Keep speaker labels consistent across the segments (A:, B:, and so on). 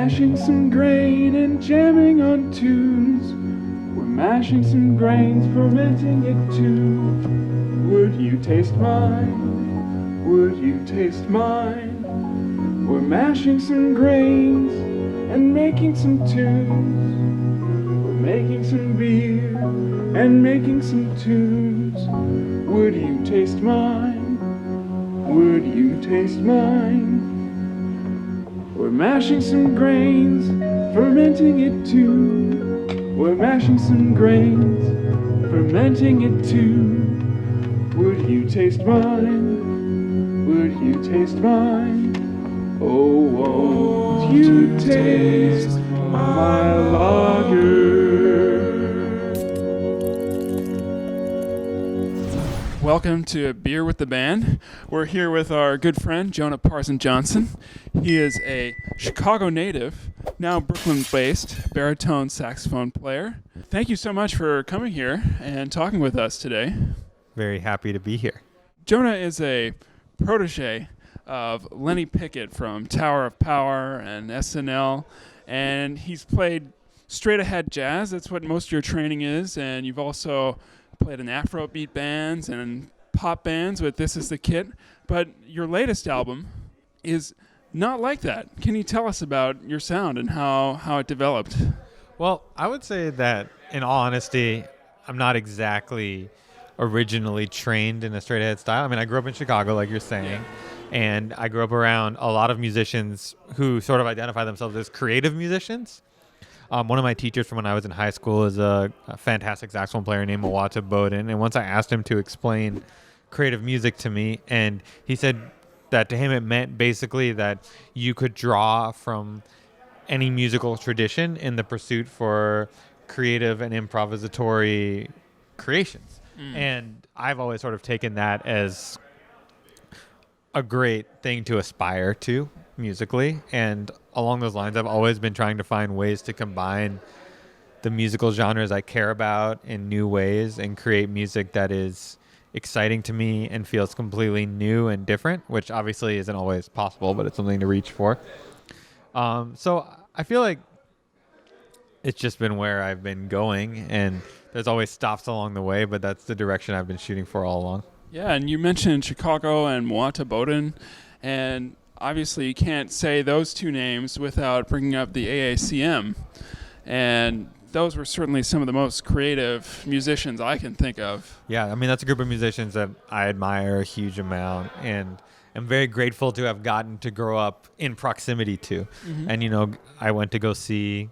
A: mashing some grain and jamming on tunes. We're mashing some grains, fermenting it too. Would you taste mine? Would you taste mine? We're mashing some grains and making some tunes. We're making some beer and making some tunes. Would you taste mine? Would you taste mine? We're mashing some grains, fermenting it too. We're mashing some grains, fermenting it too. Would you taste mine? Would you taste mine? Oh, won't you taste my lager? Welcome to Beer with the Band. We're here with our good friend, Jonah Parzen-Johnson. He is a Chicago native, now Brooklyn-based baritone saxophone player. Thank you so much for coming here and talking with us today.
B: Very happy to be here.
A: Jonah is a protege of Lenny Pickett from Tower of Power and SNL, and he's played straight ahead jazz. That's what most of your training is, and you've also played in Afrobeat bands and pop bands with This Is the Kit, but your latest album is not like that. Can you tell us about your sound and how it developed?
B: Well, I would say that, in all honesty, I'm not exactly originally trained in a straight ahead style. I mean, I grew up in Chicago, like you're saying, and I grew up around a lot of musicians who sort of identify themselves as creative musicians. One of my teachers from when I was in high school is a fantastic saxophone player named Mawata Bowden, and once I asked him to explain creative music to me, and he said that to him it meant basically that you could draw from any musical tradition in the pursuit for creative and improvisatory creations. And I've always sort of taken that as a great thing to aspire to musically, and along those lines I've always been trying to find ways to combine the musical genres I care about in new ways and create music that is exciting to me and feels completely new and different, which obviously isn't always possible, but it's something to reach for. So I feel like it's just been where I've been going, and there's always stops along the way, but that's the direction I've been shooting for all along.
A: Yeah, and you mentioned Chicago and Mawata Bowden, and obviously you can't say those two names without bringing up the AACM, and those were certainly some of the most creative musicians I can think of.
B: Yeah, I mean, that's a group of musicians that I admire a huge amount, and I'm very grateful to have gotten to grow up in proximity to. Mm-hmm. And, you know, I went to go see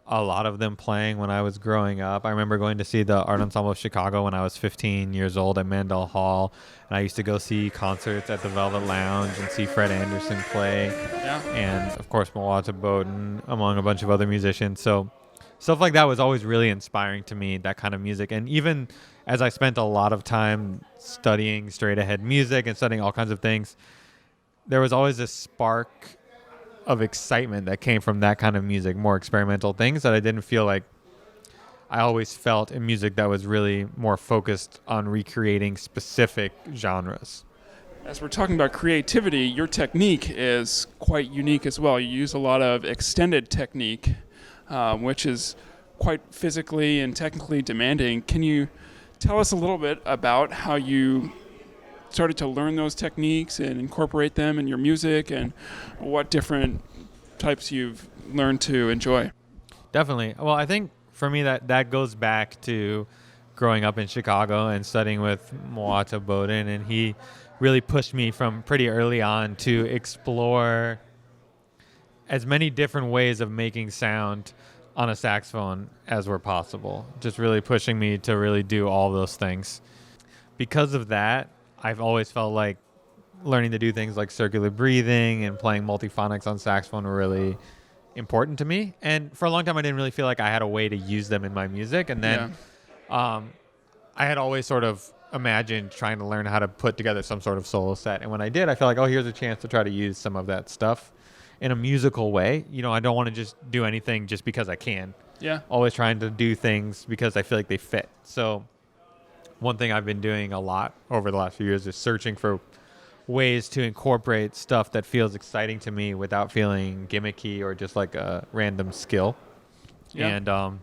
B: a lot of them playing when I was growing up. I remember going to see the Art Ensemble of Chicago when I was 15 years old at Mandel Hall, and I used to go see concerts at the Velvet Lounge and see Fred Anderson play. Yeah. And, of course, Mawata Bowden, among a bunch of other musicians. So stuff like that was always really inspiring to me, that kind of music. And even as I spent a lot of time studying straight ahead music and studying all kinds of things, there was always this spark of excitement that came from that kind of music, more experimental things that I didn't feel like I always felt in music that was really more focused on recreating specific genres.
A: As we're talking about creativity, your technique is quite unique as well. You use a lot of extended technique, which is quite physically and technically demanding. Can you tell us a little bit about how you started to learn those techniques and incorporate them in your music, and what different types you've learned to enjoy?
B: Definitely. Well, I think for me that goes back to growing up in Chicago and studying with Mawata Bowden, and he really pushed me from pretty early on to explore as many different ways of making sound on a saxophone as were possible, just really pushing me to really do all those things. Because of that, I've always felt like learning to do things like circular breathing and playing multiphonics on saxophone were really important to me. And for a long time, I didn't really feel like I had a way to use them in my music. And then I had always sort of imagined trying to learn how to put together some sort of solo set. And when I did, I felt like, oh, here's a chance to try to use some of that stuff in a musical way. You know, I don't want to just do anything just because I can. Yeah. Always trying to do things because I feel like they fit. So one thing I've been doing a lot over the last few years is searching for ways to incorporate stuff that feels exciting to me without feeling gimmicky or just like a random skill.
A: Yeah.
B: And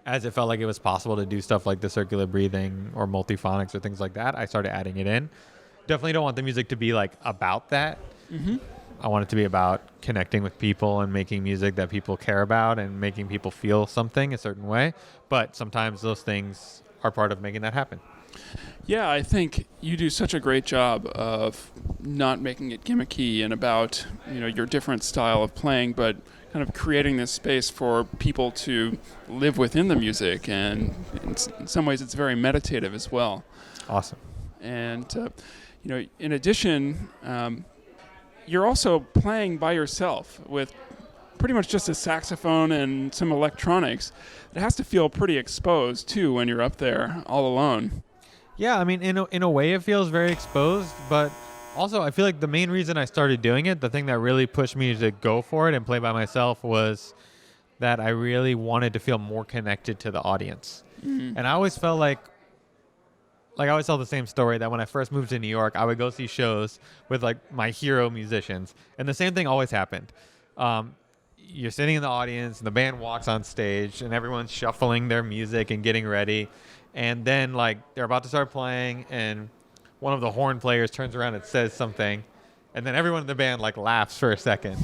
B: as it felt like it was possible to do stuff like the circular breathing or multiphonics or things like that, I started adding it in. Definitely don't want the music to be like about that.
A: Mm-hmm.
B: I want it to be about connecting with people and making music that people care about and making people feel something a certain way. But sometimes those things are part of making that happen.
A: Yeah, I think you do such a great job of not making it gimmicky and about, your different style of playing, but kind of creating this space for people to live within the music. And in some ways, it's very meditative as well.
B: Awesome.
A: And, in addition, you're also playing by yourself with pretty much just a saxophone and some electronics. It has to feel pretty exposed, too, when you're up there all alone.
B: Yeah, I mean, in a way, it feels very exposed, but also I feel like the main reason I started doing it, the thing that really pushed me to go for it and play by myself, was that I really wanted to feel more connected to the audience.
A: Mm.
B: And I always felt like I always tell the same story that when I first moved to New York, I would go see shows with like my hero musicians, and the same thing always happened. You're sitting in the audience, and the band walks on stage, and everyone's shuffling their music and getting ready. And then, like, they're about to start playing, and one of the horn players turns around and says something, and then everyone in the band, like, laughs for a second.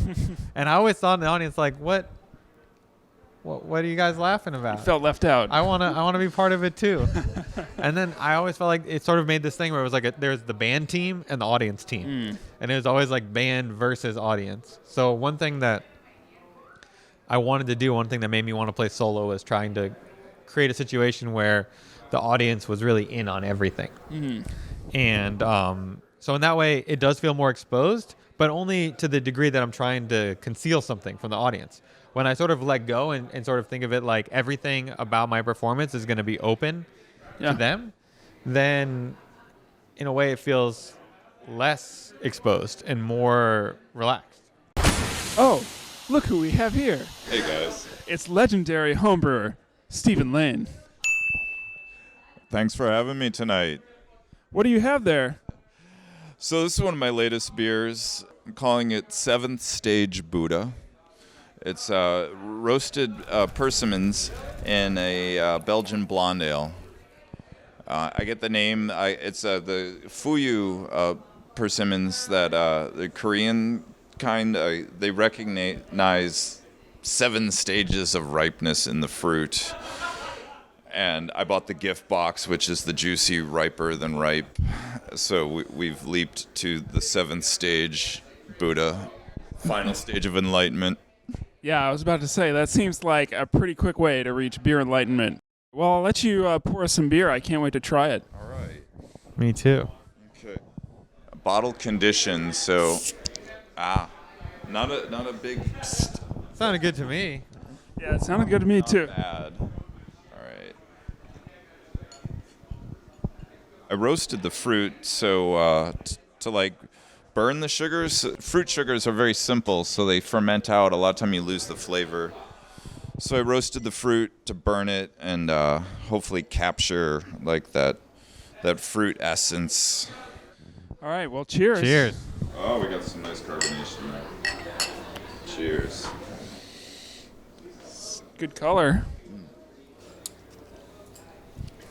B: And I always thought in the audience, like, what are you guys laughing about?
A: You felt left out.
B: I wanna be part of it too. And then I always felt like it sort of made this thing where it was like there's the band team and the audience team, and it was always like band versus audience. So one thing that I wanted to do, one thing that made me want to play solo, was trying to create a situation where the audience was really in on everything.
A: Mm.
B: And so in that way, it does feel more exposed, but only to the degree that I'm trying to conceal something from the audience. When I sort of let go and sort of think of it like everything about my performance is going to be open to them, then in a way it feels less exposed and more relaxed.
A: Oh, look who we have here.
C: Hey guys.
A: It's legendary homebrewer, Stephen Lane.
C: Thanks for having me tonight.
A: What do you have there?
C: So this is one of my latest beers. I'm calling it Seventh Stage Buddha. It's roasted persimmons in a Belgian blonde ale. I get the name. It's the Fuyu persimmons that the Korean kind. They recognize 7 stages of ripeness in the fruit. And I bought the gift box, which is the juicy, riper than ripe. So we've leaped to the 7th stage, Buddha, final stage of enlightenment.
A: Yeah, I was about to say, that seems like a pretty quick way to reach beer enlightenment. Well, I'll let you pour some beer. I can't wait to try it.
C: All right.
B: Me too.
C: Okay. Bottle condition, so not a big
B: Sounded good to me.
A: Yeah, it sounded good to me, too.
C: bad. All right. I roasted the fruit, so to like burn the sugars. Fruit sugars are very simple, so they ferment out. A lot of time you lose the flavor. So I roasted the fruit to burn it and hopefully capture like that fruit essence.
A: All right, well, cheers.
B: Cheers.
C: Oh, we got some nice carbonation there. Cheers.
A: Good color.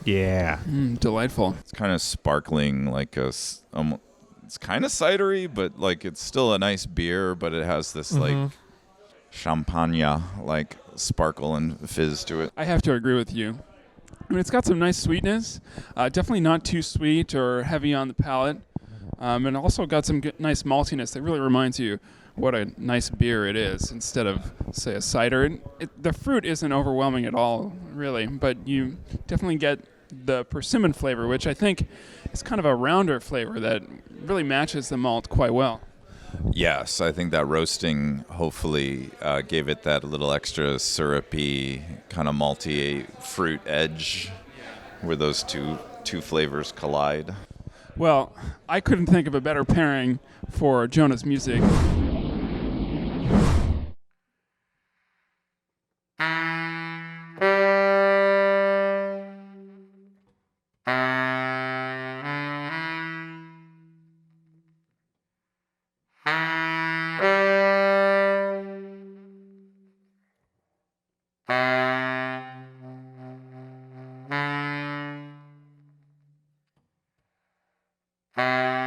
B: Yeah.
A: Delightful.
C: It's kind of sparkling, like it's kind of cidery, but like it's still a nice beer, but it has this like champagne like sparkle and fizz to it.
A: I have to agree with you. I mean, it's got some nice sweetness. Definitely not too sweet or heavy on the palate. And also got some nice maltiness that really reminds you what a nice beer it is instead of, say, a cider. The fruit isn't overwhelming at all, really, but you definitely get the persimmon flavor, which I think is kind of a rounder flavor that really matches the malt quite well.
C: Yes, I think that roasting hopefully gave it that little extra syrupy, kind of malty fruit edge where those two flavors collide.
A: Well, I couldn't think of a better pairing for Jonah's music.
C: Bye.